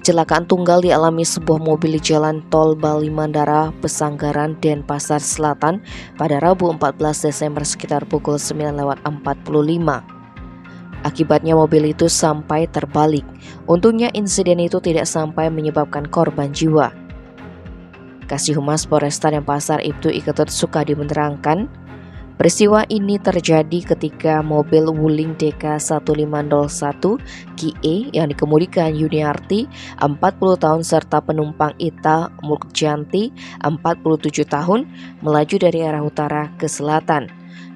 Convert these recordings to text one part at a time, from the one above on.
kecelakaan tunggal dialami sebuah mobil di jalan tol Bali Mandara, Pesanggaran, Denpasar Selatan pada Rabu 14 Desember sekitar pukul 9.45. Akibatnya mobil itu sampai terbalik. Untungnya insiden itu tidak sampai menyebabkan korban jiwa. Kasih Humas Polresta Denpasar Ibtu Iketut Sukadi menerangkan, peristiwa ini terjadi ketika mobil Wuling DK1501 QE yang dikemudikan Yuniarti 40 tahun serta penumpang Ita Murjanti 47 tahun melaju dari arah utara ke selatan.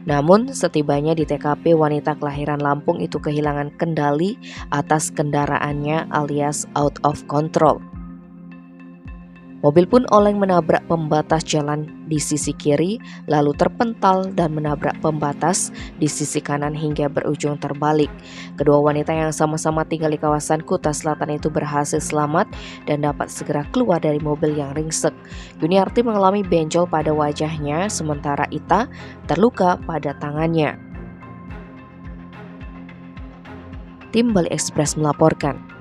Namun setibanya di TKP, wanita kelahiran Lampung itu kehilangan kendali atas kendaraannya alias out of control. Mobil pun oleng menabrak pembatas jalan di sisi kiri, lalu terpental dan menabrak pembatas di sisi kanan hingga berujung terbalik. Kedua wanita yang sama-sama tinggal di kawasan Kuta Selatan itu berhasil selamat dan dapat segera keluar dari mobil yang ringsek. Yuniarti mengalami benjol pada wajahnya, sementara Ita terluka pada tangannya. Tim Bali Express melaporkan.